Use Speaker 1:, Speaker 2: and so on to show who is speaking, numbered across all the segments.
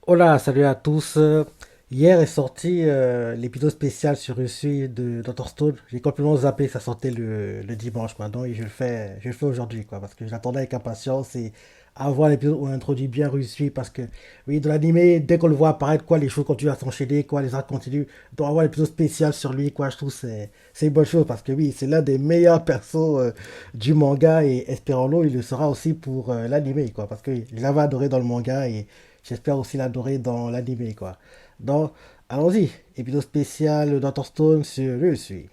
Speaker 1: Hola, salut à tous. Hier est sorti l'épisode spécial sur Usui de Dr. Stone. J'ai complètement zappé, ça sortait le dimanche maintenant et je le fais aujourd'hui quoi, parce que j'attendais avec impatience et avoir l'épisode où on introduit bien Usui parce que oui, dans l'animé, dès qu'on le voit apparaître quoi, les choses continuent à s'enchaîner quoi, les arcs continuent. Donc avoir l'épisode spécial sur lui quoi, je trouve c'est une bonne chose parce que oui, c'est l'un des meilleurs persos du manga et espérons-le, il le sera aussi pour l'animé quoi, parce que je l'avais adoré dans le manga et j'espère aussi l'adorer dans l'animé, quoi. Donc, allons-y. Épisode spécial Dr. Stone sur le suis.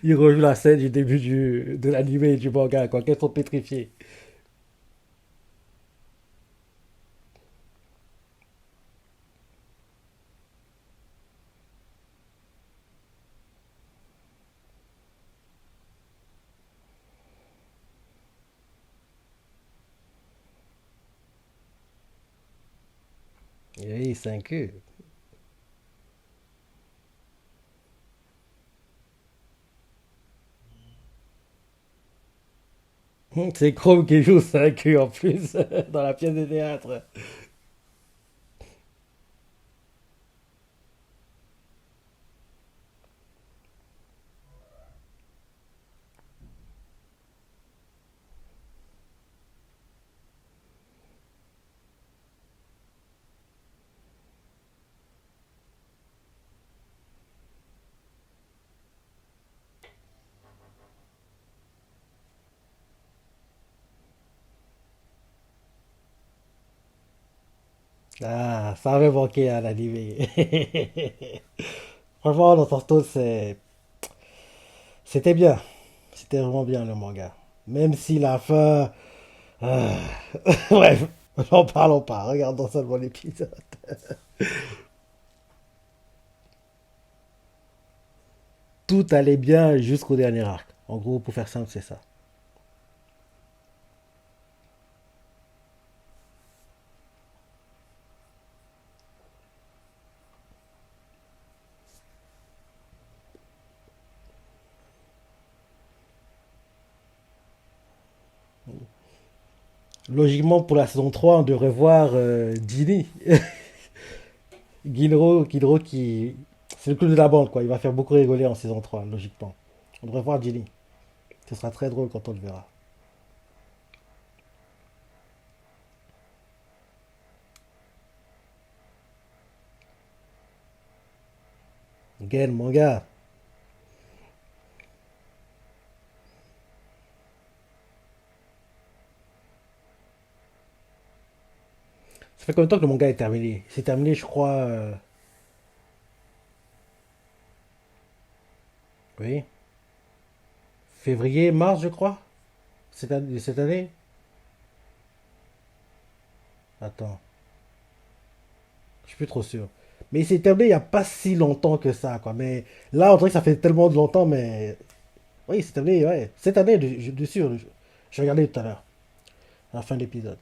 Speaker 1: Il rejoue la scène du début de l'animé et du manga, quoi. Qu'elles sont pétrifiées. Oui, 5 E. C'est Chrome qui joue 5 E en plus dans la pièce de théâtre. Ah, ça avait manqué à l'animé. Franchement, Dr. Stone, c'était bien. C'était vraiment bien le manga. Même si la fin. ah, Bref, n'en parlons pas. Regardons seulement l'épisode. Tout allait bien jusqu'au dernier arc. En gros, pour faire simple, c'est ça. Logiquement, pour la saison 3, on devrait voir Ginny. Ginro qui. C'est le club de la bande, quoi. Il va faire beaucoup rigoler en saison 3, logiquement. On devrait voir Ginny. Ce sera très drôle quand on le verra. Gen, mon gars. Ça fait combien de temps que le manga est terminé? C'est terminé, je crois. Oui. Février, mars, je crois. Cette année. Attends. Je suis plus trop sûr. Mais il s'est terminé il n'y a pas si longtemps que ça, quoi. Mais là, on dirait que ça fait tellement de longtemps, mais oui, c'est terminé, ouais. Cette année, de sûr. Je regardais tout à l'heure, à la fin de l'épisode.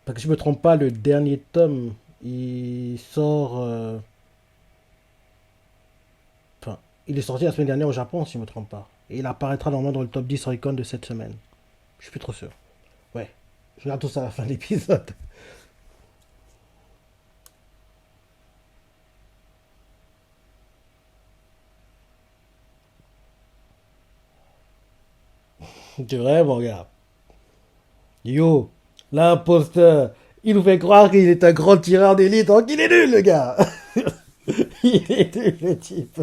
Speaker 1: Parce que je me trompe pas, le dernier tome, il sort. Enfin, il est sorti la semaine dernière au Japon, si je me trompe pas. Et il apparaîtra normalement dans le top 10 Oricon de cette semaine. Je suis plus trop sûr. Ouais. Je regarde tout ça à la fin de l'épisode. Tu vrai, mon gars. Yo, l'imposteur. Il nous fait croire qu'il est un grand tireur d'élite, donc il est nul, le gars. Il est nul, le type.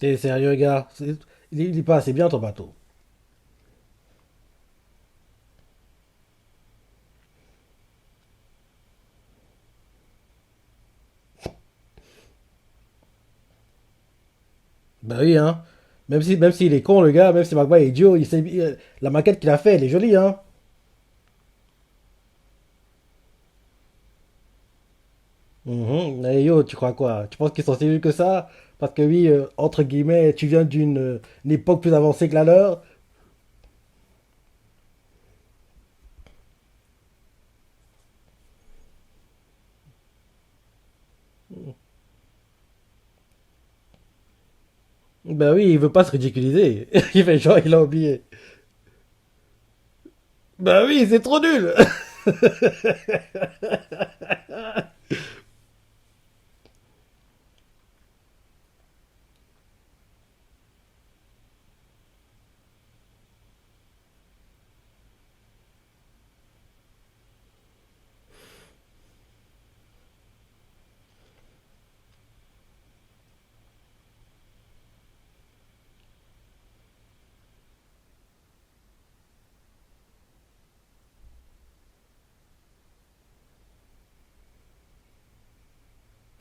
Speaker 1: T'es sérieux, gars? Il est pas assez bien ton bateau. Bah oui, hein. Même s'il est con, le gars, même si Magma est idiot, la maquette qu'il a fait, elle est jolie, hein. Mhm. Eh yo, tu crois quoi? Tu penses qu'ils sont si nuls que ça? Parce que oui, entre guillemets, tu viens une époque plus avancée que la leur. Bah oui, il veut pas se ridiculiser. Il fait genre, il a oublié. Bah oui, c'est trop nul.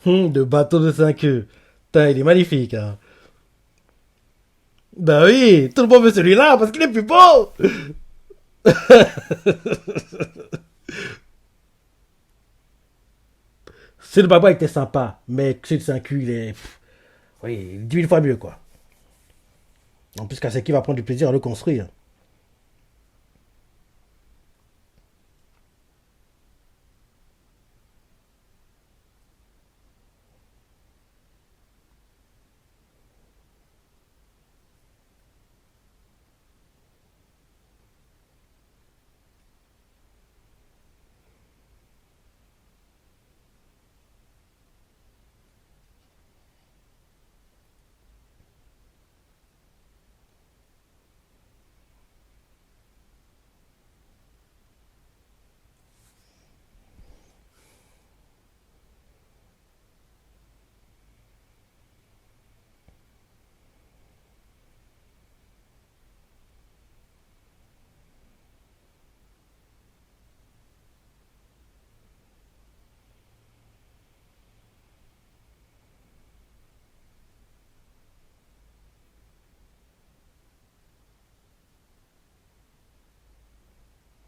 Speaker 1: De bateau de 5 œufs. Putain, il est magnifique, hein. Bah oui, tout le monde veut celui-là parce qu'il est plus beau. C'est le Baba était sympa, mais celui de 5 œufs, il est. Oui, 10 000 fois mieux, quoi. En plus, Kaseki va prendre du plaisir à le construire.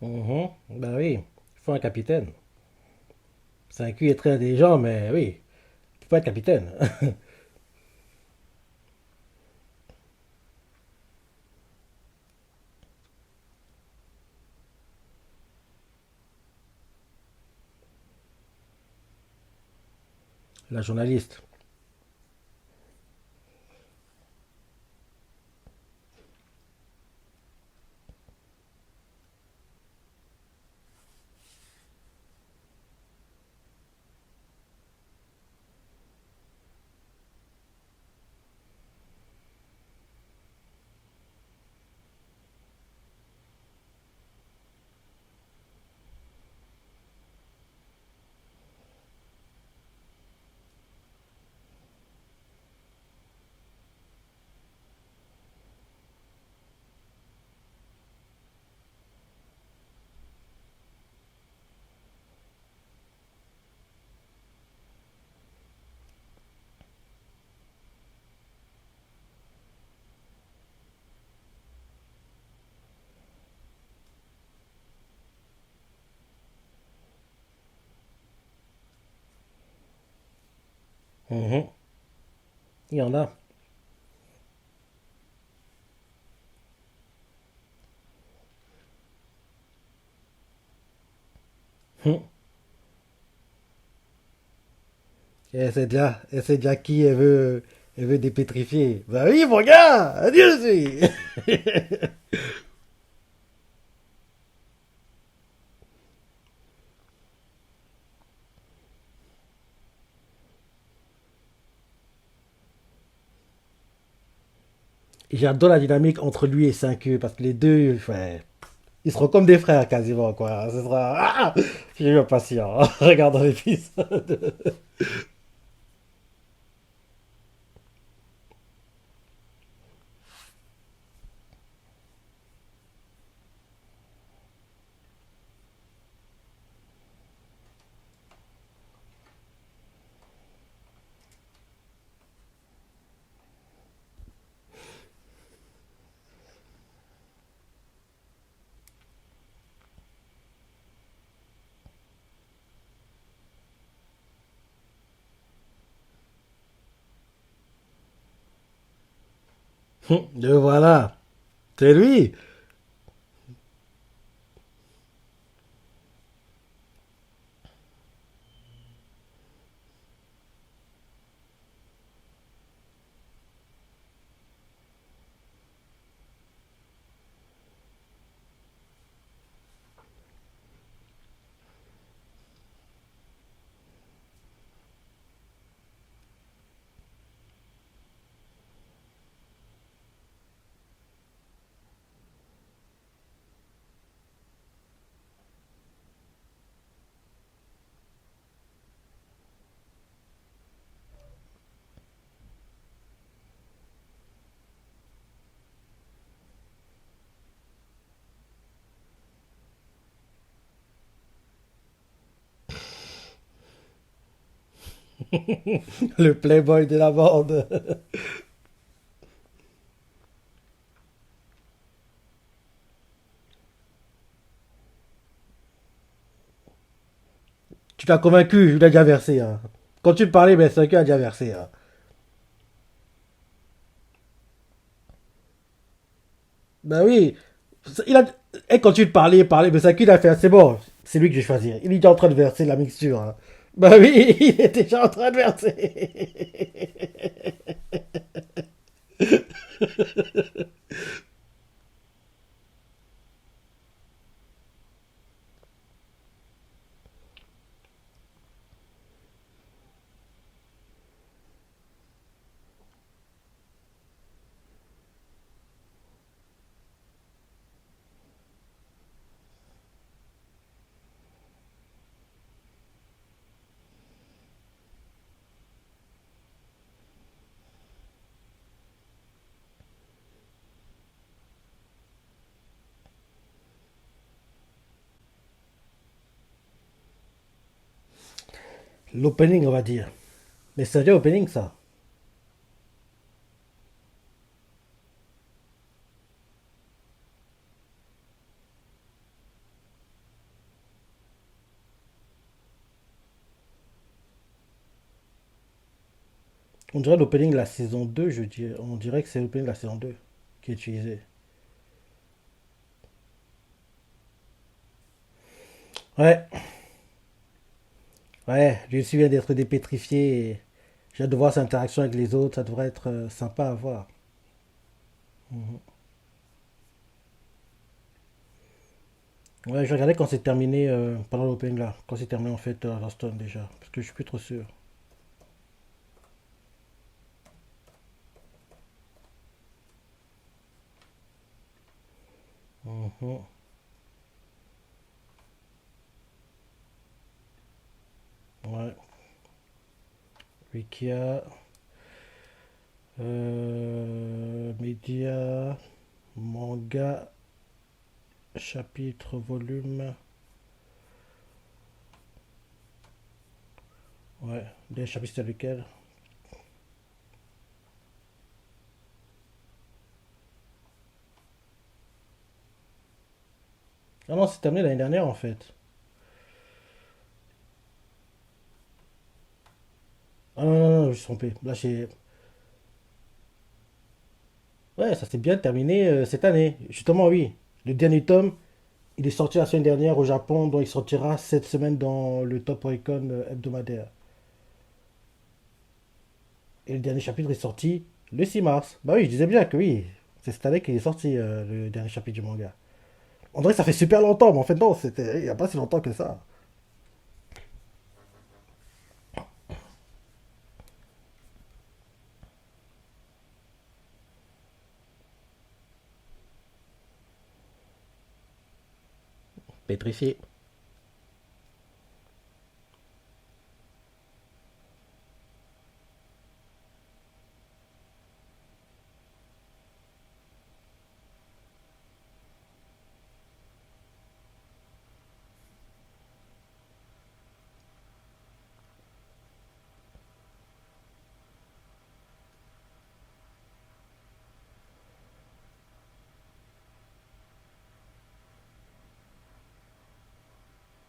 Speaker 1: Mhm. Bah oui, il faut un capitaine. 5 œufs est très intelligent, mais oui, il peut pas être capitaine. La journaliste. Mhm. Il y en a. Mhm. Et c'est déjà qui elle veut dépétrifier. Bah oui, mon gars, adieu, suis. J'adore la dynamique entre lui et 5 parce que les deux, ouais, ils seront comme des frères quasiment, quoi. Ce sera. Ah, j'ai eu impatient en regardant l'épisode. Le voilà. C'est lui. Le playboy de la bande. Tu t'as convaincu, il a déjà versé. Hein. Quand tu parlais, ben, c'est qu'il a déjà versé. Hein. Ben oui. Il a... Et quand tu parlais, mais c'est qu'il a fait. C'est bon, c'est lui que je vais choisir. Il est déjà en train de verser la mixture. Hein. Ben oui, il est déjà en train de verser. L'opening, on va dire. Mais c'est déjà opening, ça. On dirait l'opening de la saison 2, je dis. On dirait que c'est l'opening de la saison 2 qui est utilisé. Ouais, ouais, je me souviens d'être dépétrifié et j'ai hâte de voir sa interaction avec les autres, ça devrait être sympa à voir. Mhm. Ouais, je regardais quand c'est terminé pendant l'opening là, quand c'est terminé en fait Hearthstone déjà, parce que je suis plus trop sûr. Mhm. Ouais, Wikia, média, manga, chapitre, volume. Ouais, des chapitres c'est lequel? Ah non, c'est terminé l'année dernière en fait. Ah non, non, non, je me suis trompé. Là, j'ai. Ouais, ça s'est bien terminé cette année. Justement, oui. Le dernier tome, il est sorti la semaine dernière au Japon, donc il sortira cette semaine dans le Top Oricon hebdomadaire. Et le dernier chapitre est sorti le 6 mars. Bah oui, je disais bien que oui, c'est cette année qu'il est sorti le dernier chapitre du manga. On dirait que ça fait super longtemps, mais en fait non, c'était il n'y a pas si longtemps que ça. Pétrifié.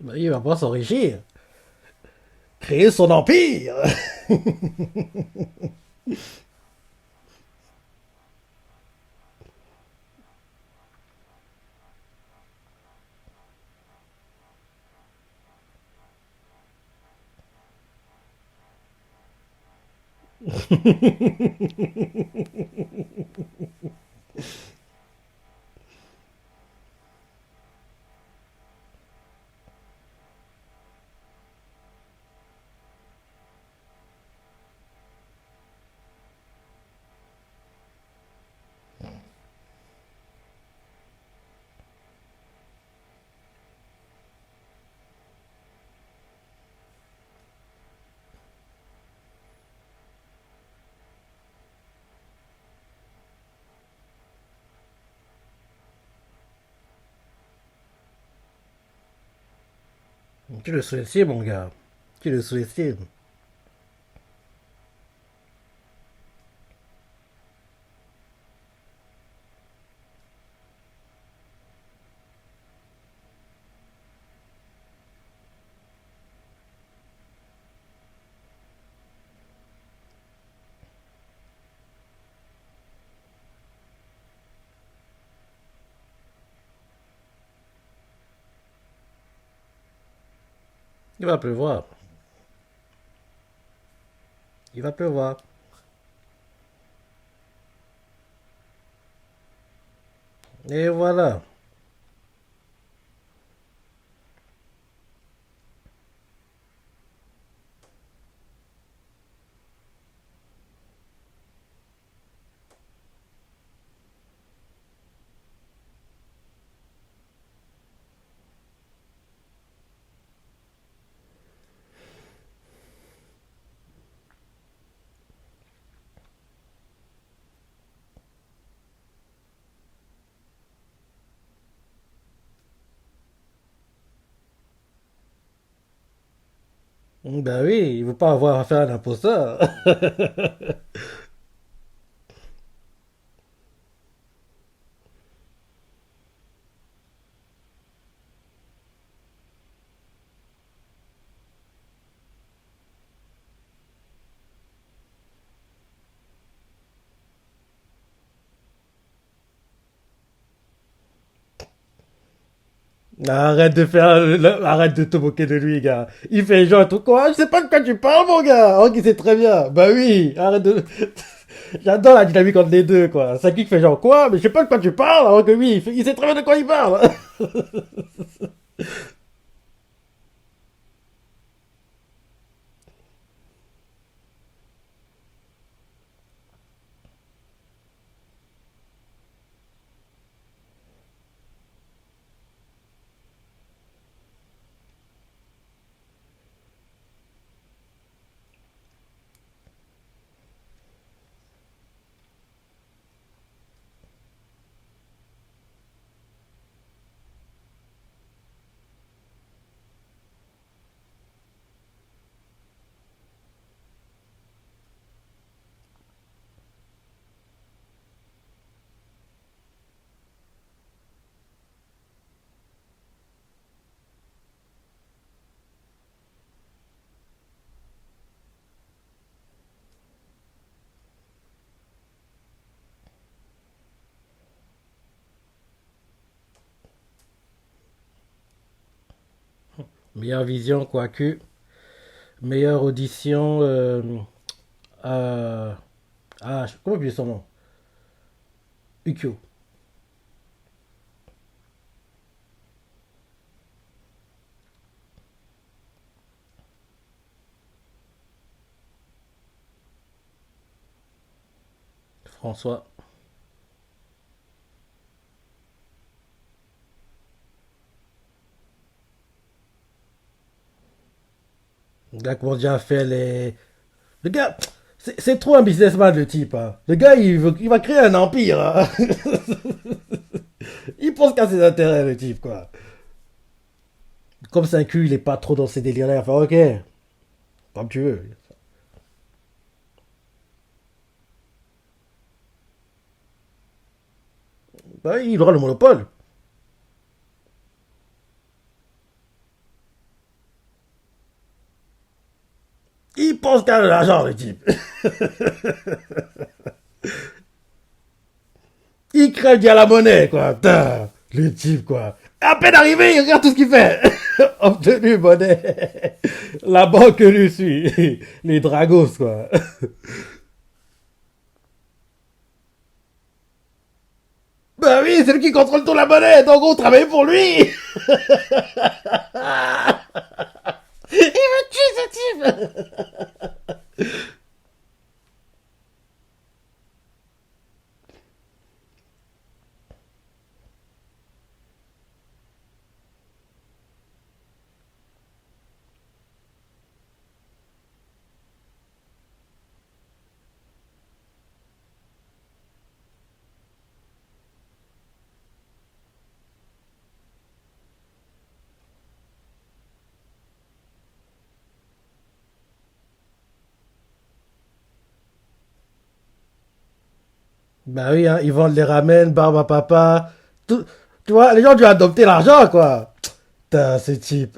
Speaker 1: Bah, il va pas s'enrichir. Créer son empire. Tu le sous-estimes, mon gars. Tu le sous-estimes. Il va pleuvoir. Il va pleuvoir. Et voilà. Ben oui, il veut pas avoir affaire à un imposteur. Arrête de faire, arrête de te moquer de lui, gars. Il fait genre tout quoi. Je sais pas de quoi tu parles, mon gars. Oh, il sait très bien. Bah oui, arrête de. J'adore la dynamique entre les deux, quoi. Saki qui fait genre quoi, mais je sais pas de quoi tu parles, alors que oui, il sait très bien de quoi il parle. Meilleure vision, quoique. Meilleure audition. Euh, ah, comment oublier son nom? Ukyo. François. Le gars qui déjà fait les. Le gars, c'est trop un businessman le type, hein. Le gars, il va créer un empire, hein. Il pense qu'à ses intérêts, le type, quoi. Comme c'est un cul, il est pas trop dans ces délires-là. Enfin, ok, comme tu veux. Bah, il aura le monopole. Il pense qu'à l'argent, le type. Il crève bien la monnaie, quoi. Putain, le type, quoi. À peine arrivé, il regarde tout ce qu'il fait. Obtenu monnaie. La banque lui suit. Les dragos, quoi. Bah oui, c'est lui qui contrôle toute la monnaie, donc on travaille pour lui. Il me tue ce type. Bah oui, hein, ils vendent les ramen, barbe à papa. Tout, tu vois, les gens doivent adopter l'argent, quoi. Putain, ce type.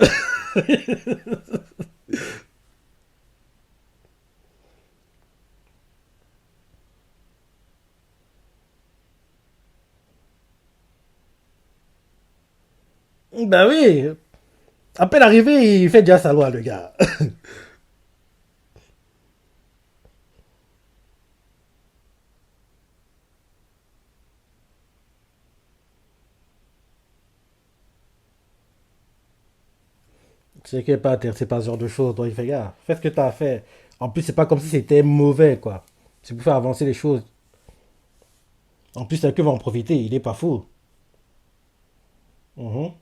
Speaker 1: Bah oui. À peine arrivé, il fait déjà sa loi, le gars. C'est qu'il n'est pas intéressé par ce genre de choses. Donc il fait, gars, fais ce que tu as à faire. En plus, c'est pas comme si c'était mauvais, quoi. C'est pour faire avancer les choses. En plus, quelqu'un va en profiter. Il est pas fou. Mhm.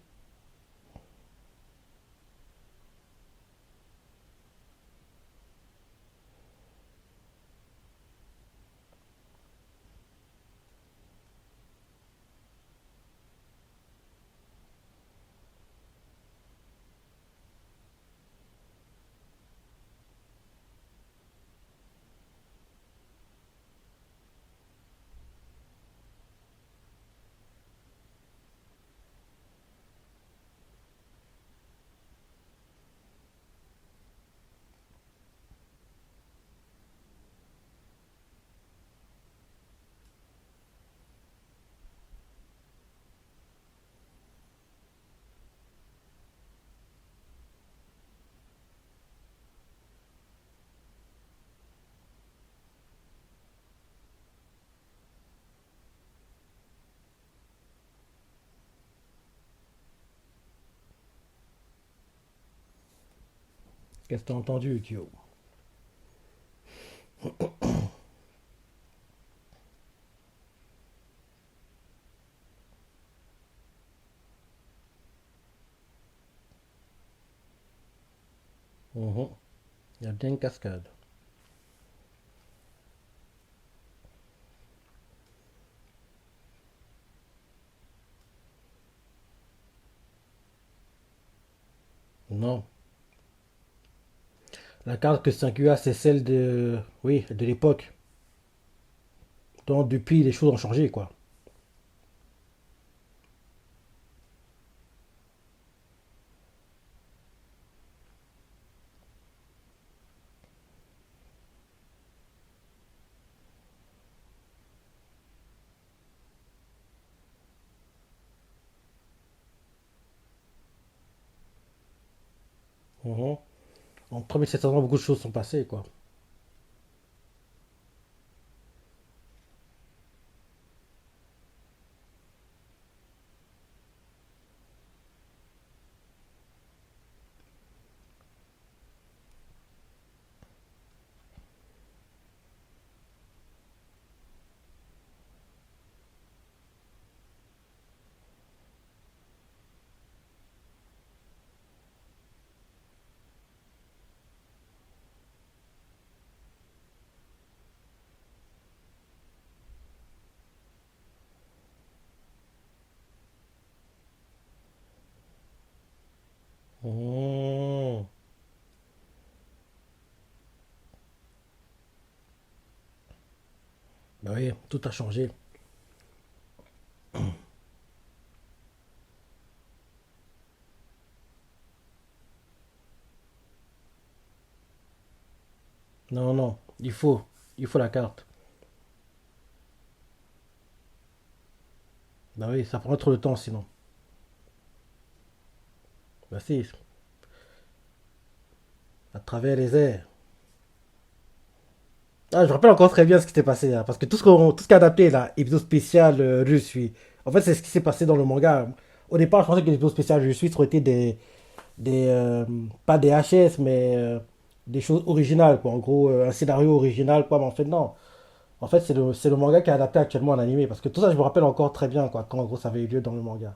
Speaker 1: Qu'est-ce que t'as entendu, Kyo? Mhm. Il y a bien une cascade. Non. La carte que 5UA, c'est celle de. Oui, de l'époque. Donc, depuis, les choses ont changé, quoi. Mhm. En 3700 ans, beaucoup de choses sont passées, quoi. Mhm. Bah oui, tout a changé. Non, non, il faut. Il faut la carte. Bah oui, ça prend trop de temps sinon. Bah si, à travers les airs. Ah, je me rappelle encore très bien ce qui s'est passé, hein, parce que tout ce qui a adapté là, épisode spécial russe, oui. En fait, c'est ce qui s'est passé dans le manga. Au départ, je pensais que les épisodes spéciales je suis auraient été pas des HS, mais des choses originales, quoi. En gros, un scénario original, quoi. Mais en fait, non. En fait, c'est le manga qui est adapté actuellement en animé. Parce que tout ça, je me rappelle encore très bien, quoi, quand en gros ça avait eu lieu dans le manga.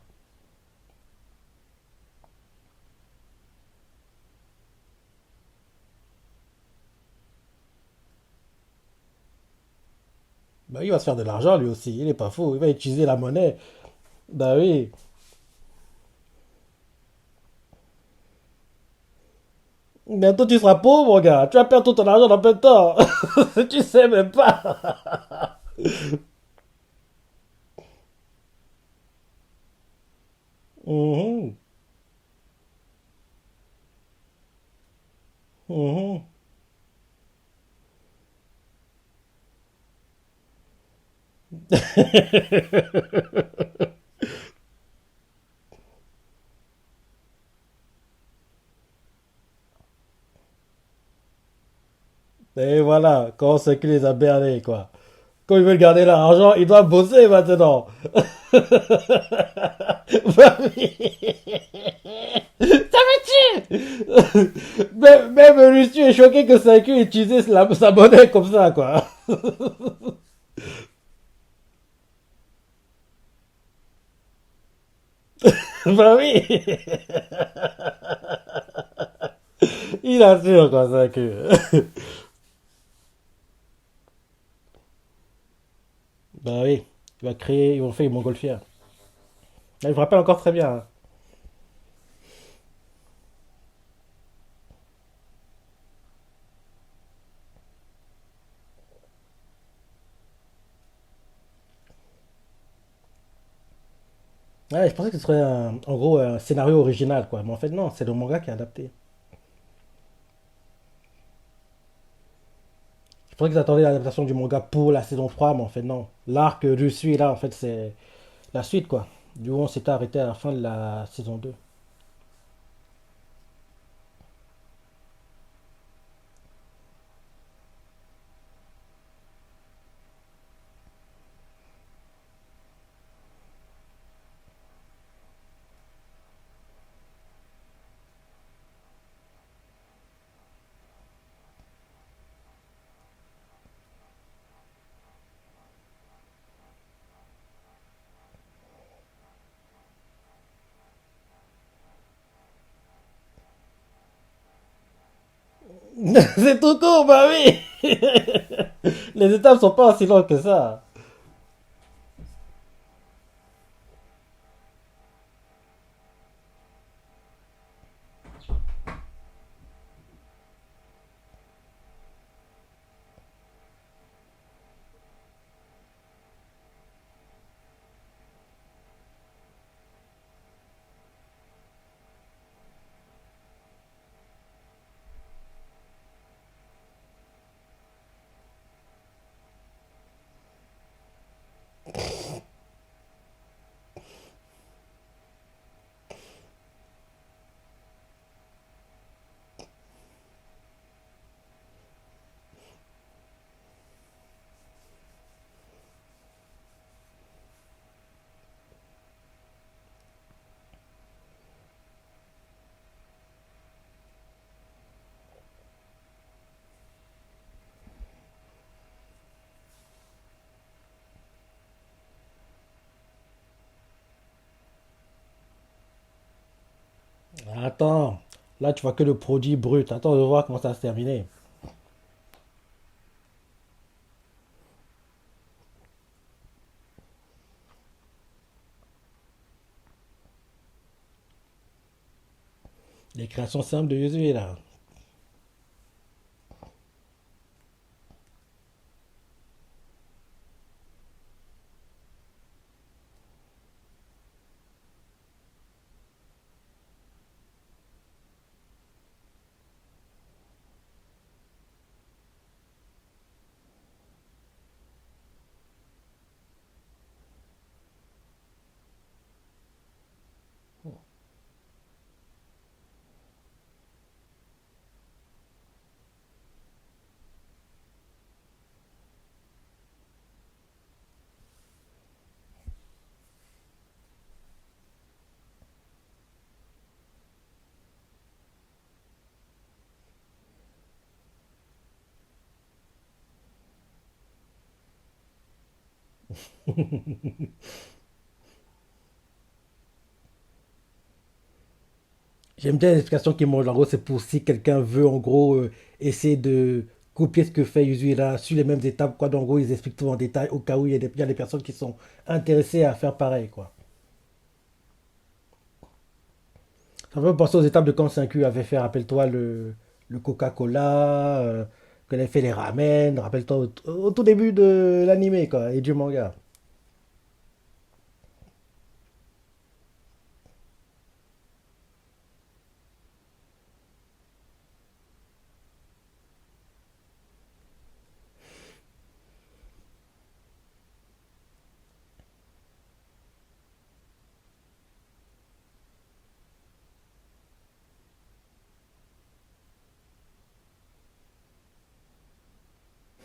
Speaker 1: Bah, il va se faire de l'argent lui aussi, il est pas fou, il va utiliser la monnaie. Bah oui. Bientôt tu seras pauvre, mon gars. Tu vas perdre tout ton argent dans peu de temps. Tu sais même pas. Mhm, mhm. Et voilà, comment c'est qu'ils les a bernés, quoi. Quand ils veulent garder leur argent, ils doivent bosser maintenant. Bah oui. Ça me tue. Même Lucie est choqué que Saku utilise sa monnaie comme ça, quoi. Bah oui. Il assure, quoi, Saku. Bah oui. Il va créer, ils vont faire une montgolfière. Je me rappelle encore très bien, hein. Ouais, je pensais que ce serait en gros un scénario original, quoi. Mais en fait, non, c'est le manga qui est adapté. Je pensais qu'ils attendaient l'adaptation du manga pour la saison 3, mais en fait, non. L'arc je suis là, en fait, c'est la suite, quoi. Du coup, on s'était arrêté à la fin de la saison 2. C'est tout court, bah oui. Les étapes sont pas aussi longues que ça. Attends, là tu vois que le produit brut. Attends de voir comment ça va se terminer. Les créations simples de Yuzui là. J'aime bien l'explication qui montre. En gros, c'est pour si quelqu'un veut, en gros, essayer de copier ce que fait Yuzu là, sur les mêmes étapes, quoi. Donc, en gros, ils expliquent tout en détail au cas où il y a des personnes qui sont intéressées à faire pareil, quoi. Ça me fait penser aux étapes de quand 5U avait fait, rappelle-toi, le Coca-Cola, qu'elle avait fait les ramen, rappelle-toi, au tout début de l'animé, quoi, et du manga.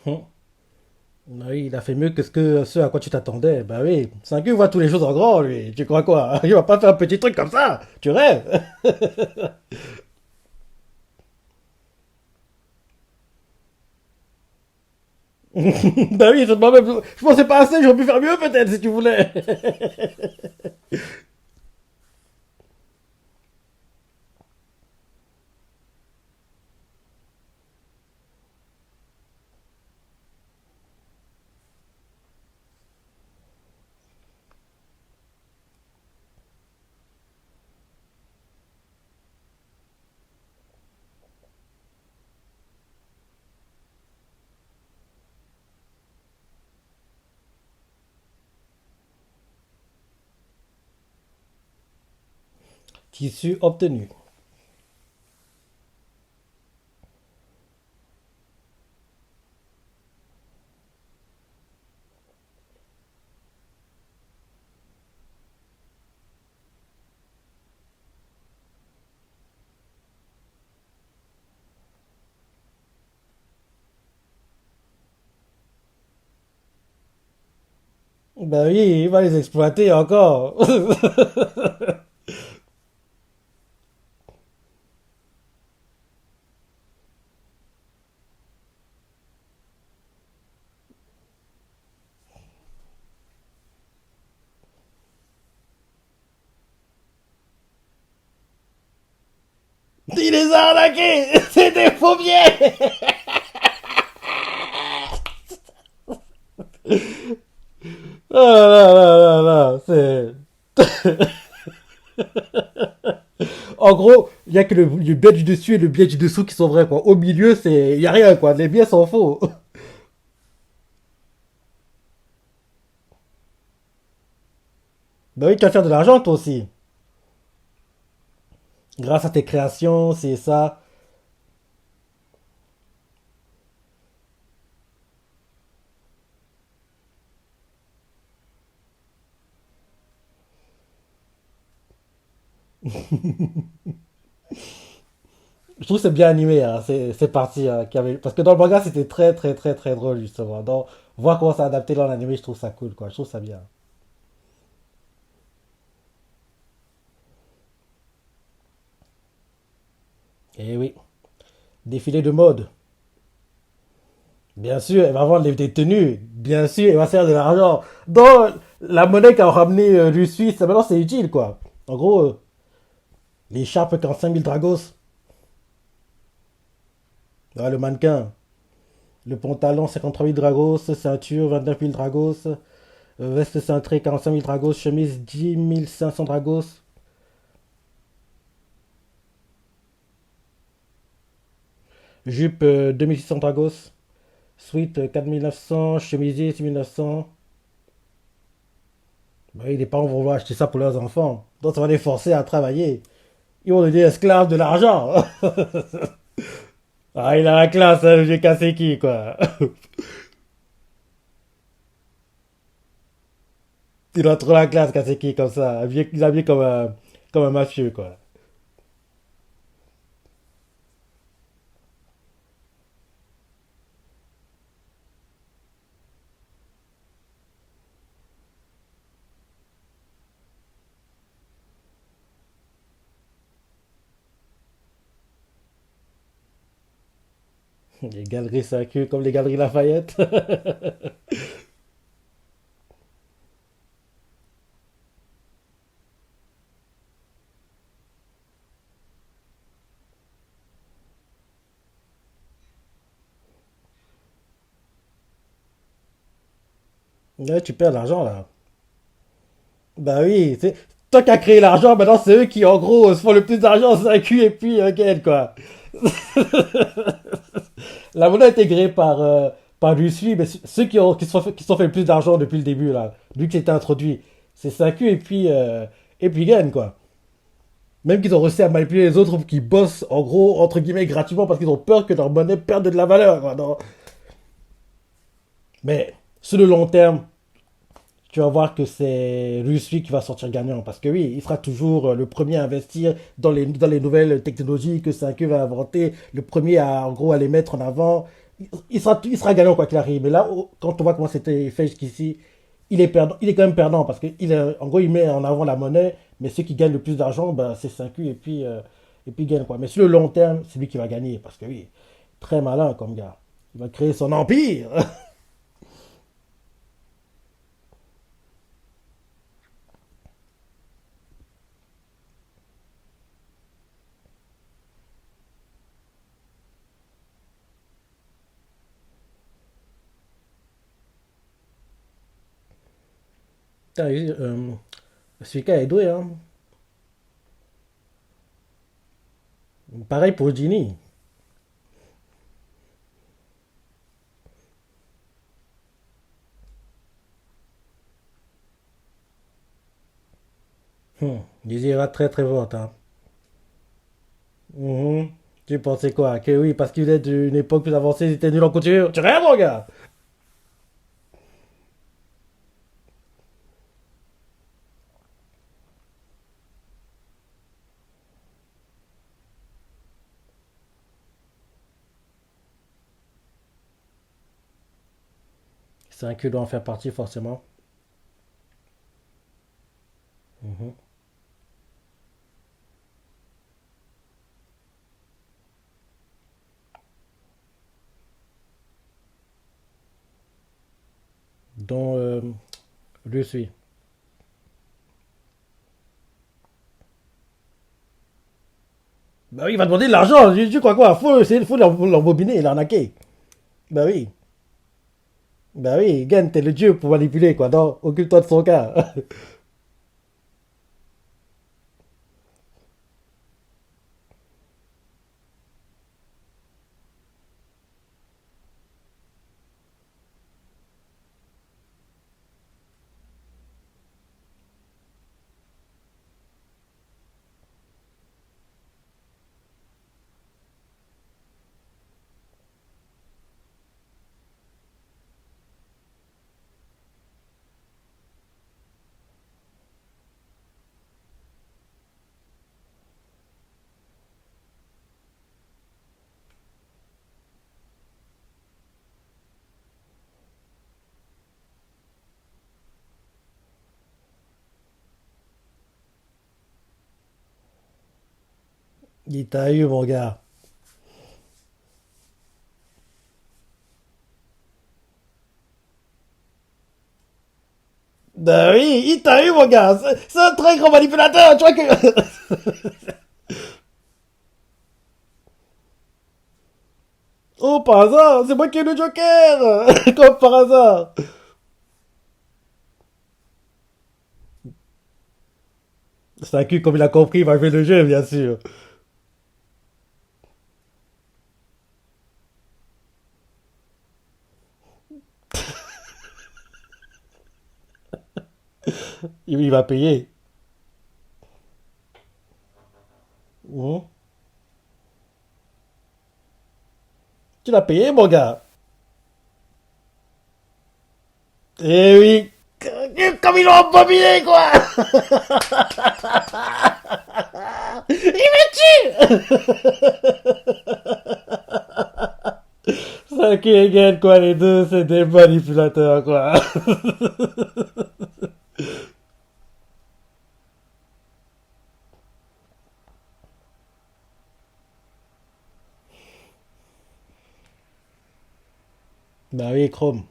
Speaker 1: Hum. Bah oui, il a fait mieux que ce à quoi tu t'attendais. Bah oui, 5U voit tous les choses en grand, lui. Tu crois quoi? Il va pas faire un petit truc comme ça. Tu rêves? Bah oui, moi-même, je pensais pas assez, j'aurais pu faire mieux peut-être si tu voulais. Tissu obtenu. Bah oui, il va les exploiter encore. Il les a arnaqués. C'est des faux billets. Oh là là là là, c'est... En gros, il y a que le biais du dessus et le biais du dessous qui sont vrais, quoi. Au milieu, c'est... Il y a rien, quoi. Les biais sont faux. Bah oui, tu vas faire de l'argent, toi aussi. Grâce à tes créations, c'est ça. Je trouve que c'est bien animé, hein. C'est parti, hein, parce que dans le manga, c'était très, très, très, très drôle, justement. Donc, voir comment c'est adapté dans l'animé, je trouve ça cool, quoi. Je trouve ça bien. Et oui. Défilé de mode. Bien sûr, elle va vendre des tenues. Bien sûr, elle va se faire de l'argent. Dans la monnaie qu'a ramené du Suisse, maintenant c'est utile, quoi. En gros, l'écharpe 45 000 dragos. Ouais, le mannequin. Le pantalon 53 000 dragos. Ceinture 29 000 dragos. Veste cintrée 45 000 dragos. Chemise 10 500 dragos. Jupe 2600 dragos. Sweat 4 900. Chemisier 6 900. Bah oui, les parents vont vouloir acheter ça pour leurs enfants. Donc ça va les forcer à travailler. Ils vont devenir esclaves de l'argent. Ah, il a la classe, hein, j'ai cassé qui, quoi. Il a trop la classe, cassé qui, comme ça. Il est habillé comme un mafieux, quoi. Les galeries 5 comme les galeries Lafayette. Là, tu perds l'argent, là. Bah oui, c'est... Toi qui as créé l'argent, maintenant c'est eux qui, en gros, se font le plus d'argent, c'est un cul et puis gagnent, quoi. La monnaie a été créée par Russie, mais ceux qui se sont fait le plus d'argent depuis le début, là, depuis que c'était introduit, c'est 5 et puis gagnent, quoi. Même qu'ils ont réussi à manipuler les autres qui bossent, en gros, entre guillemets, gratuitement parce qu'ils ont peur que leur monnaie perde de la valeur, quoi. Non. Mais sur le long terme, tu vas voir que c'est Russie qui va sortir gagnant. Parce que oui, il sera toujours le premier à investir dans les nouvelles technologies que 5 va inventer, le premier à, en gros, à les mettre en avant. Il sera gagnant quoi qu'il arrive. Mais là, quand on voit comment c'était fait jusqu'ici, il est perdant, il est quand même perdant parce que en gros, il met en avant la monnaie, mais ceux qui gagnent le plus d'argent, ben, c'est 5 et puis il gagne quoi. Mais sur le long terme, c'est lui qui va gagner parce que oui, très malin comme gars. Il va créer son empire. Putain, Suika est doué, hein. Pareil pour Ginny. Dizzy va très très fort, hein. Mhm. Tu pensais quoi? Que oui, parce qu'il est d'une époque plus avancée, il était nul en couture. Tu rêves, mon gars! C'est un cul doit en faire partie, forcément. Mhm. Dont je suis. Bah oui, il va demander de l'argent. Tu crois quoi? Faut l'embobiner et l'arnaquer. Bah oui. Bah oui, Gen, t'es le dieu pour manipuler, quoi. Non, occupe-toi de son cas. Il t'a eu, mon gars. Bah oui, il t'a eu, mon gars. C'est un très grand manipulateur. Tu vois que. Oh, par hasard, c'est moi qui ai le Joker. Comme par hasard. C'est un cul, comme il a compris, il va jouer le jeu, bien sûr. Il va payer. Mhm. Tu l'as payé, mon gars. Eh oui. Comme ils l'ont embobiné, quoi. Il me tue. Ça qui est gagne, quoi, les deux, c'est des manipulateurs, quoi. Bah oui, Chrome.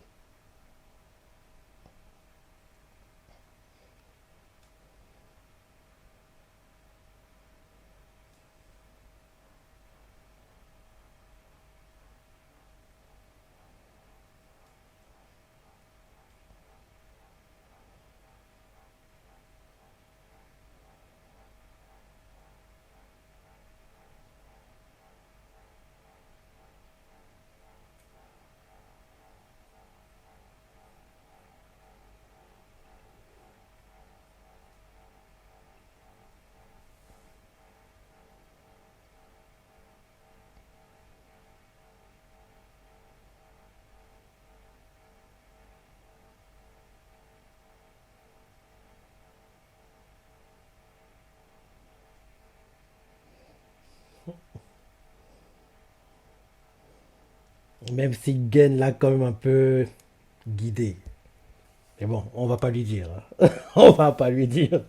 Speaker 1: Même si Gen l'a quand même un peu guidé. Mais bon, on va pas lui dire, hein. On va pas lui dire.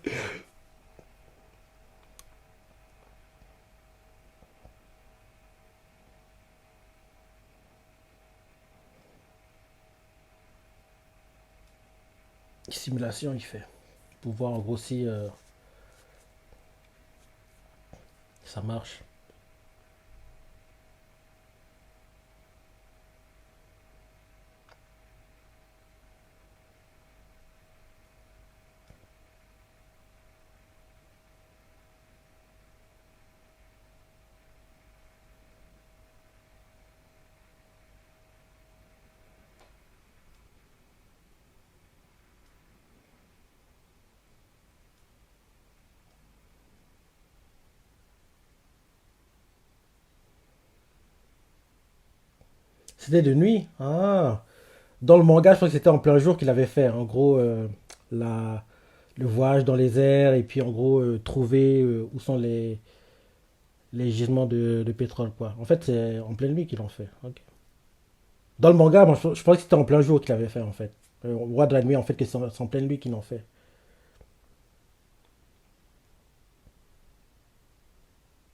Speaker 1: Simulation, il fait. Pour voir en gros si ça marche. C'était de nuit. Ah. Dans le manga, je crois que c'était en plein jour qu'il avait fait. En gros, la, le voyage dans les airs et puis en gros, trouver où sont les gisements de pétrole, quoi. En fait, c'est en pleine nuit qu'ils l'ont fait. Ok. Dans le manga, moi, je pense que c'était en plein jour qu'il avait fait, en fait. On voit de la nuit, en fait, que c'est en pleine nuit qu'ils l'ont fait.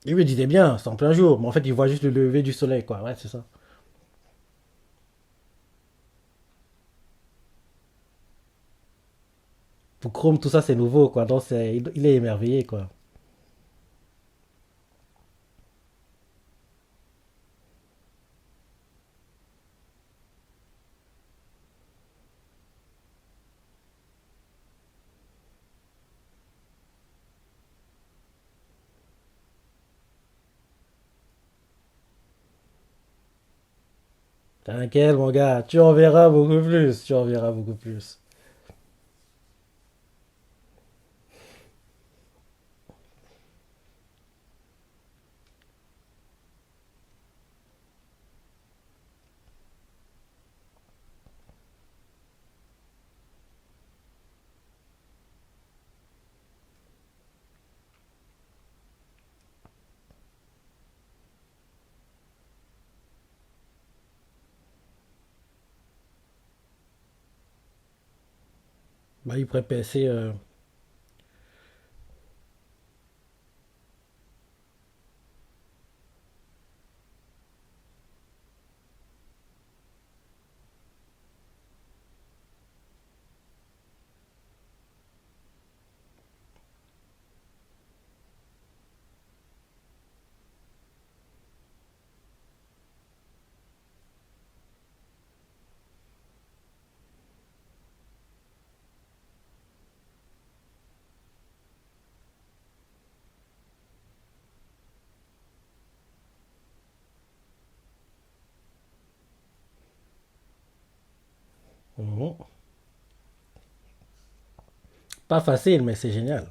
Speaker 1: Et lui, il disait bien, c'est en plein jour. Mais en fait, il voit juste le lever du soleil, quoi. Ouais, c'est ça. Pour Chrome, tout ça, c'est nouveau, quoi. Donc, il est émerveillé, quoi. T'inquiète, mon gars, tu en verras beaucoup plus. Tu en verras beaucoup plus. Bah, il pourrait passer. Mhm. Pas facile, mais c'est génial.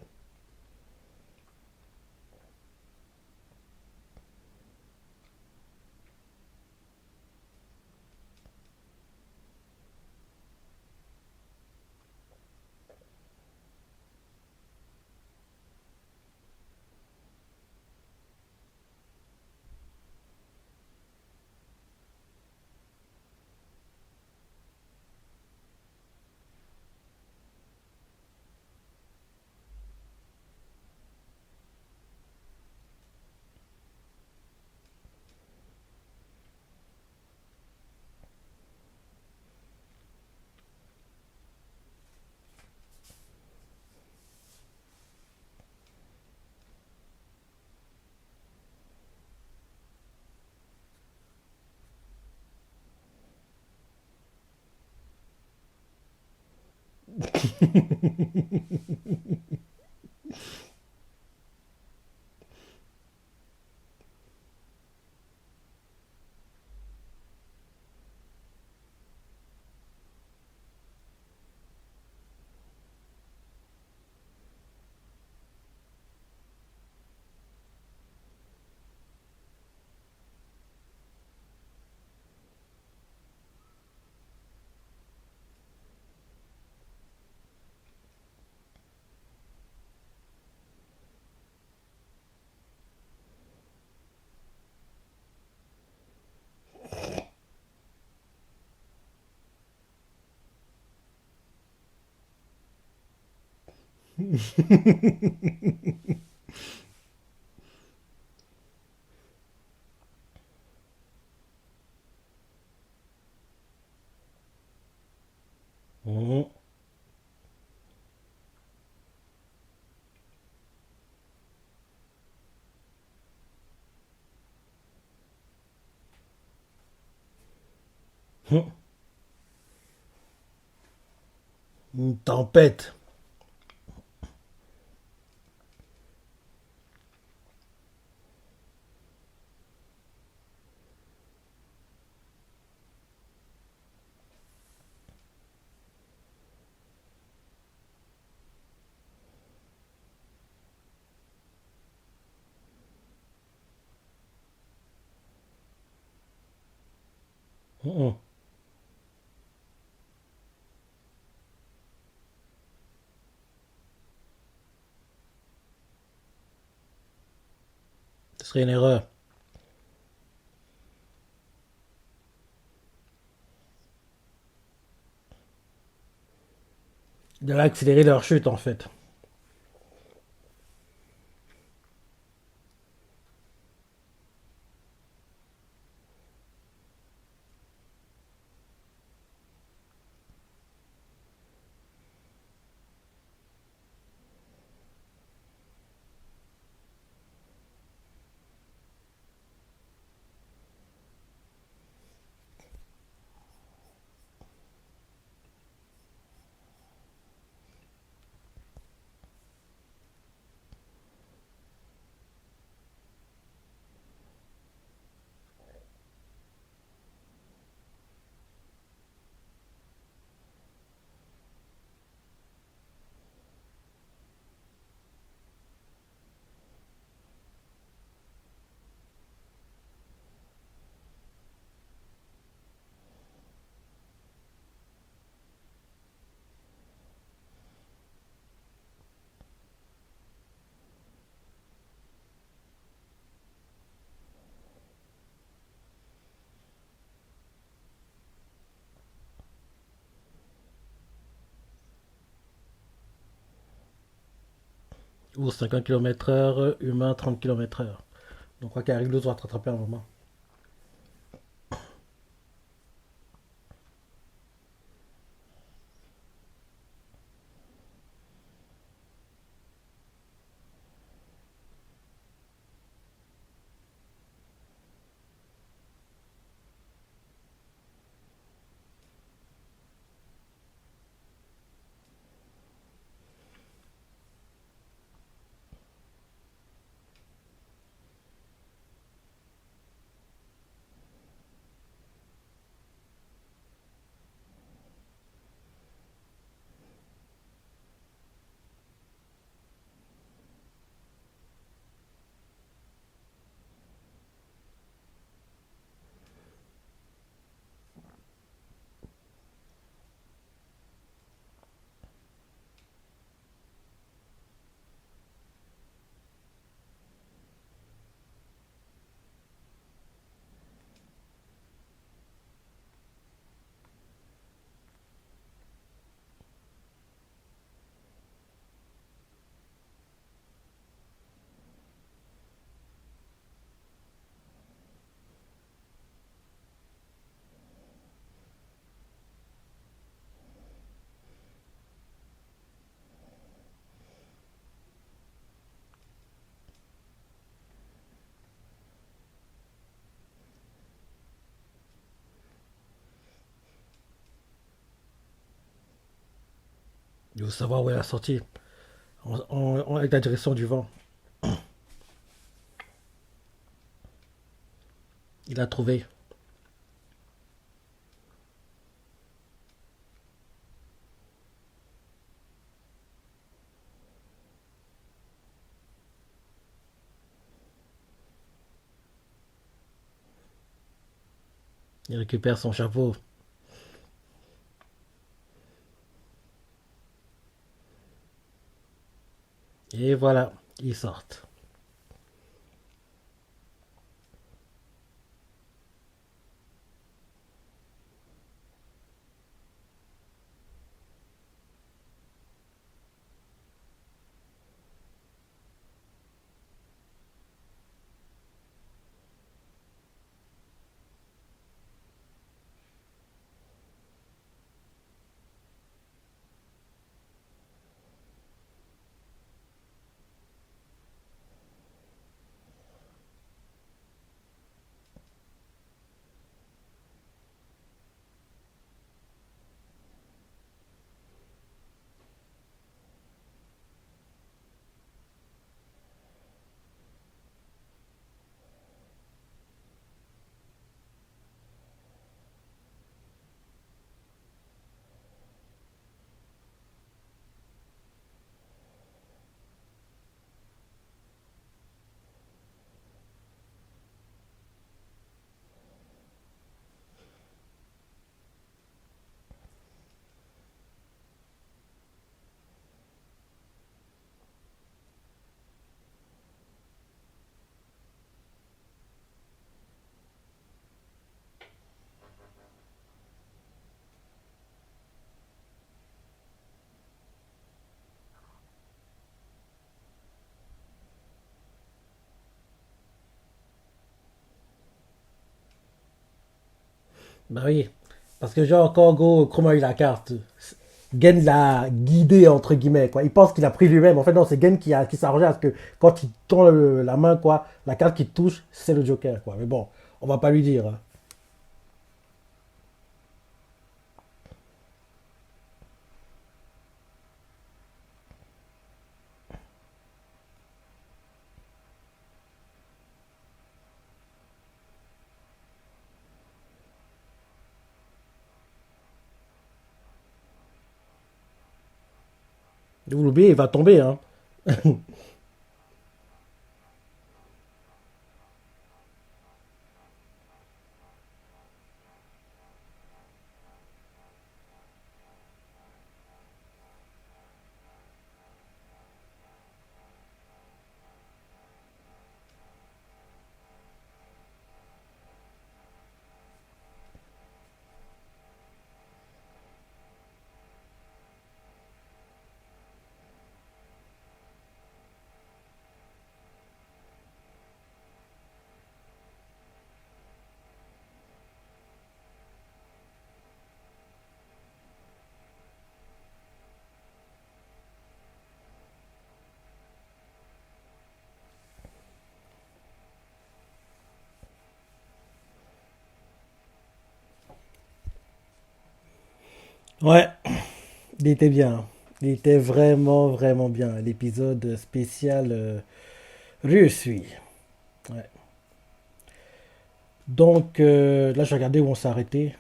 Speaker 1: Mhm. Une tempête. Mhm. Ce serait une erreur. De accélérer leur chute en fait. Ou 50 km/h, humain 30 km/h. Donc, je crois qu'Ariglou doit te rattraper un moment. Il faut savoir où est la sortie. Avec la direction du vent. Il a trouvé. Il récupère son chapeau. Et voilà, ils sortent. Bah oui. Parce que genre, quand Go, Chrome a eu la carte, Gen l'a guidé, entre guillemets, quoi. Il pense qu'il a pris lui-même. En fait, non, c'est Gen qui s'est arrangé à ce que quand il tend la main, quoi, la carte qui touche, c'est le Joker, quoi. Mais bon, on va pas lui dire, hein. Vous l'oubliez, il va tomber, hein. Ouais, il était bien. Il était vraiment, vraiment bien. L'épisode spécial réussi. Ouais. Donc, là, j'ai regardé où on s'est arrêté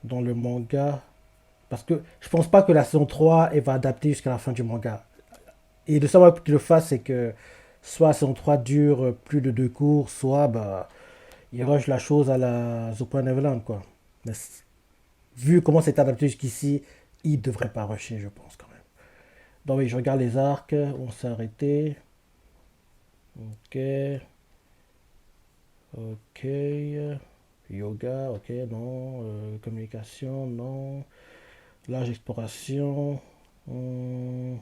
Speaker 1: dans le manga. Parce que je pense pas que la saison 3 elle va adapter jusqu'à la fin du manga. Et le seul moyen qu'il le fasse, c'est que soit la saison 3 dure plus de deux cours, soit bah, il rush la chose à la The Point Neverland, quoi. Mais vu comment c'est adapté jusqu'ici, il devrait pas rusher, je pense, quand même. Donc oui, je regarde les arcs, on s'est arrêté. Ok, ok. Yoga, ok, non. Communication, non. Large exploration. On,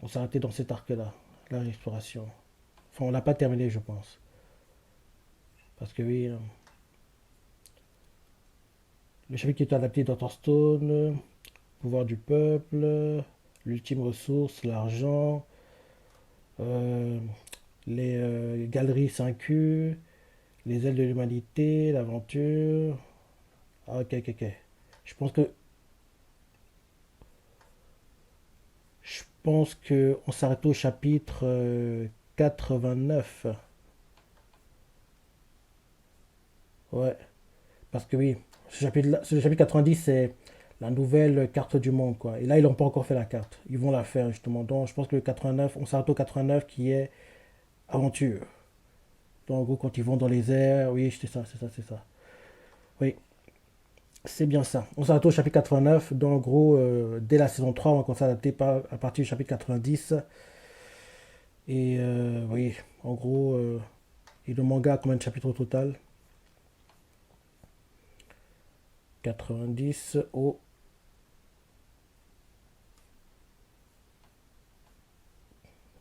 Speaker 1: on s'est arrêté dans cet arc-là. Large exploration. Enfin, on l'a pas terminé, je pense. Parce que oui, le chapitre qui est adapté Dr. Stone, pouvoir du peuple, l'ultime ressource, l'argent, euh, les galeries 5Q, les ailes de l'humanité, l'aventure. Ah, ok, ok, ok. Je pense que je pense que on s'arrête au chapitre 89. Ouais, parce que oui, ce chapitre 90, c'est la nouvelle carte du monde, quoi. Et là, ils n'ont pas encore fait la carte. Ils vont la faire, justement. Donc, je pense que le 89, on s'arrête au 89 qui est aventure. Donc, en gros, quand ils vont dans les airs, oui, c'est ça, c'est ça, c'est ça. Oui, c'est bien ça. On s'arrête au chapitre 89. Donc, en gros, dès la saison 3, on va commencer à adapter à partir du chapitre 90. Et oui, en gros, et le manga a combien de chapitres au total? 90 au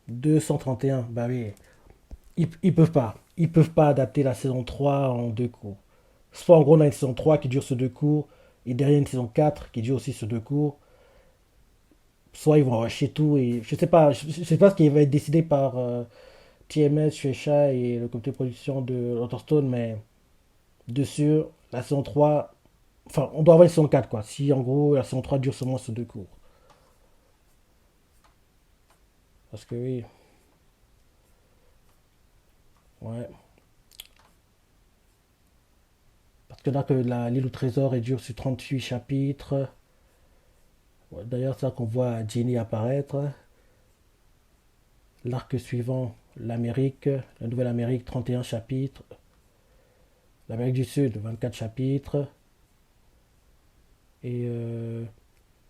Speaker 1: 231. Bah oui, ils peuvent pas. Ils peuvent pas adapter la saison 3 en deux cours. Soit en gros on a une saison 3 qui dure ce deux cours, et derrière une saison 4 qui dure aussi ce deux cours. Soit ils vont rusher tout, et je sais pas ce qui va être décidé par TMS, Shueisha et le comité de production de Waterstone, mais dessus, la saison 3, enfin on doit avoir une saison 4 quoi, si en gros la saison 3 dure seulement ce deux cours. Parce que oui, ouais. Parce que là que l'île au trésor est dure sur 38 chapitres. Ouais, d'ailleurs, c'est ça qu'on voit Jenny apparaître. L'arc suivant, l'Amérique, la Nouvelle-Amérique, 31 chapitres. L'Amérique du Sud, 24 chapitres. Et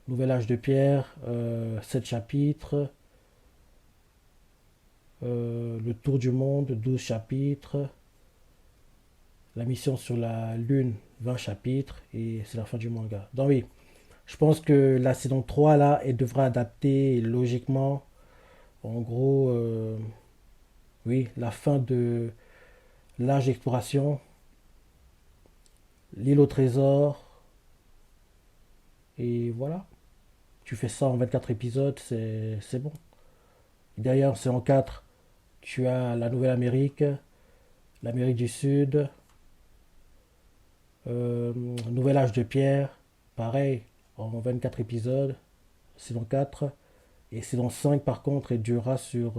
Speaker 1: Nouvel Âge de Pierre, 7 chapitres. Le Tour du Monde, 12 chapitres. La mission sur la Lune, 20 chapitres. Et c'est la fin du manga. Donc oui, je pense que la saison 3 là, elle devra adapter logiquement, en gros, oui, la fin de l'âge d'exploration. L'île au trésor, et voilà. Tu fais ça en 24 épisodes, c'est bon. Derrière, c'est en 4. Tu as la Nouvelle-Amérique, l'Amérique du Sud, Nouvel Âge de Pierre, pareil, en 24 épisodes, saison 4. Et saison 5, par contre, elle durera sur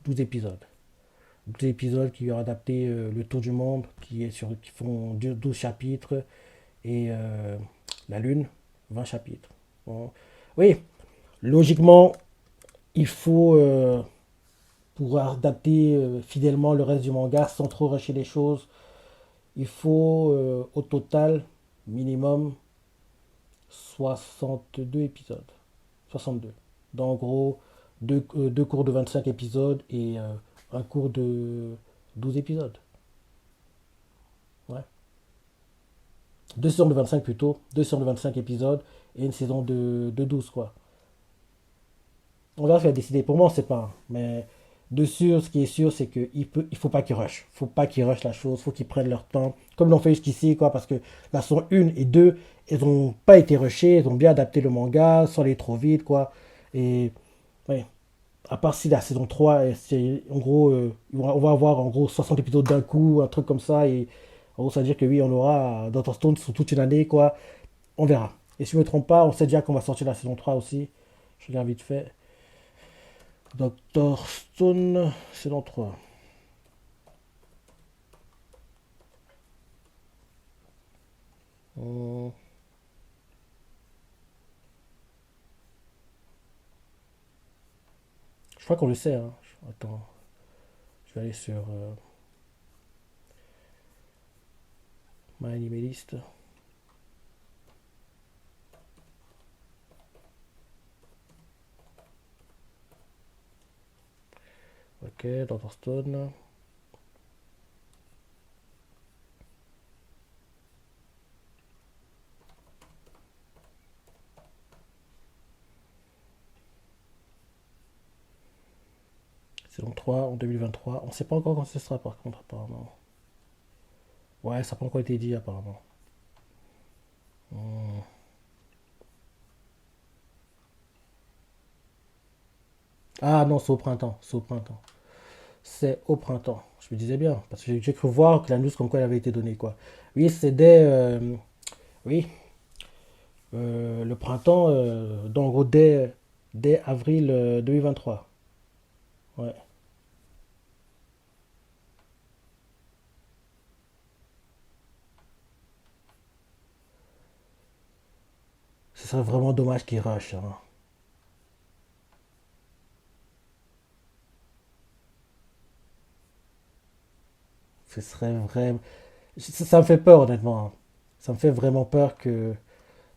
Speaker 1: 12 épisodes. 12 épisodes qui ont adapté le tour du monde, qui font 12 chapitres, et la Lune, 20 chapitres. Bon. Oui, logiquement, il faut, pour adapter fidèlement le reste du manga sans trop rusher les choses, il faut au total, minimum, 62 épisodes. 62. Donc, en gros, deux cours de 25 épisodes et un cours de 12 épisodes. Ouais. Deux saisons de 25 plutôt. Deux saisons de 25 épisodes et une saison de 12 quoi. On va faire décider. Pour moi, on sait pas. Mais de sûr, ce qui est sûr, c'est qu'il faut pas qu'ils rushent. Faut pas qu'ils rushent la chose. Faut qu'ils prennent leur temps. Comme l'ont fait jusqu'ici, quoi. Parce que la saison 1 et 2, elles ont pas été rushées. Elles ont bien adapté le manga sans aller trop vite, quoi. Et ouais, à part si la saison 3, c'est en gros, on va avoir en gros 60 épisodes d'un coup, un truc comme ça, et en gros, ça veut dire que oui, on aura Dr. Stone sur toute une année, quoi. On verra. Et si je me trompe pas, on sait déjà qu'on va sortir la saison 3 aussi. Je regarde vite fait. Dr. Stone, saison 3. Hum, Je crois qu'on le sait, hein. Attends, je vais aller sur My Animalist. Ok, Dr. Stone. Saison 3 en 2023. On sait pas encore quand ce sera, par contre, apparemment. Ouais, ça n'a pas encore été dit, apparemment. Hum. Ah non, c'est au printemps. C'est au printemps. C'est au printemps. Je me disais bien, parce que j'ai cru voir que la news comme quoi elle avait été donnée, quoi. Oui, c'est oui, le printemps, donc en gros dès avril 2023. Ouais. Ce serait vraiment dommage qu'il rush, hein. Ce serait vraiment... Ça me fait peur, honnêtement, hein. Ça me fait vraiment peur que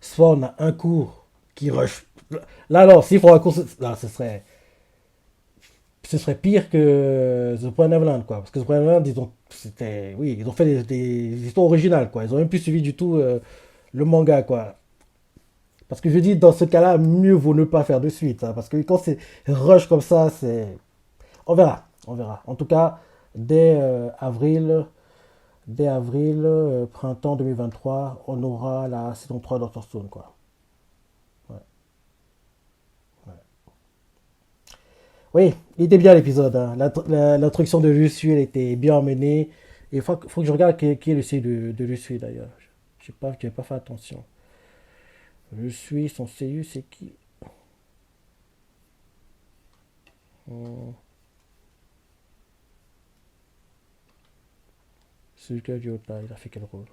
Speaker 1: soit on a un cours qui rush. Là, non, s'il faut un cours, là, ce serait pire que The Point Neverland, quoi. Parce que The Point Neverland, oui, ils ont fait des histoires originales, quoi. Ils ont même plus suivi du tout le manga, quoi. Parce que je dis, dans ce cas-là, mieux vaut ne pas faire de suite, hein, parce que quand c'est rush comme ça, c'est... On verra, on verra. En tout cas, dès avril, printemps 2023, on aura la saison 3 de Dr. Stone, quoi. Ouais, ouais. Oui, il était bien l'épisode, hein. L'introduction de Lucie, elle était bien emmenée. Et faut que je regarde qui est le C de Lucie, d'ailleurs. J'ai pas fait attention. Je suis son CU, c'est qui? Hum, Suzuka Ryota, il a fait quel rôle?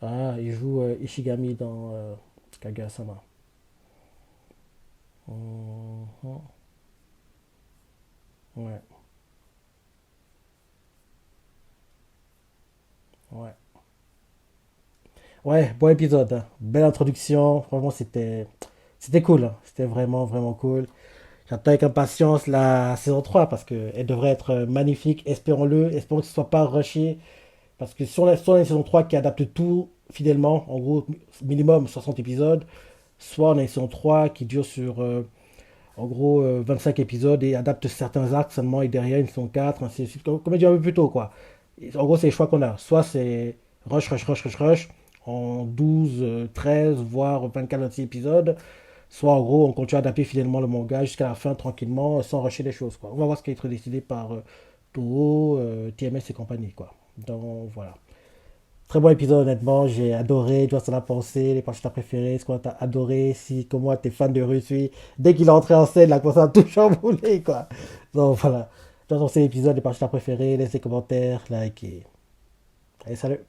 Speaker 1: Ah, il joue Ishigami dans Kaguya-sama. Mhm. Ouais, ouais. Ouais, bon épisode, hein. Belle introduction. Franchement, c'était cool, hein. C'était vraiment, vraiment cool. J'attends avec impatience la saison 3 parce qu'elle devrait être magnifique. Espérons-le. Espérons que ce ne soit pas rushé. Parce que si on a une saison 3 qui adapte tout fidèlement, en gros, minimum 60 épisodes, soit on a une saison 3 qui dure sur, en gros, 25 épisodes et adapte certains arcs seulement et derrière une saison 4 ainsi de suite. Comme je dit un peu plus tôt, quoi. En gros, c'est les choix qu'on a. Soit c'est rush, rush, rush, rush, rush, en 12 13 voire 24 épisodes. Soit en gros, on continue à adapter fidèlement le manga jusqu'à la fin, tranquillement, sans rusher les choses, quoi. On va voir ce qui va être décidé par Toho, TMS et compagnie, quoi. Donc voilà. Très bon épisode, honnêtement. J'ai adoré. Tu vois, ça en a pensé. Les personnages préférés. Ce qu'on t'a adoré. Si, comme moi, t'es fan de Russie. Dès qu'il est entré en scène, il a commencé à tout chambouler, quoi. Donc voilà. Tu vois, c'est l'épisode, les personnages préférés. Laisse des commentaires, like et. Allez, salut.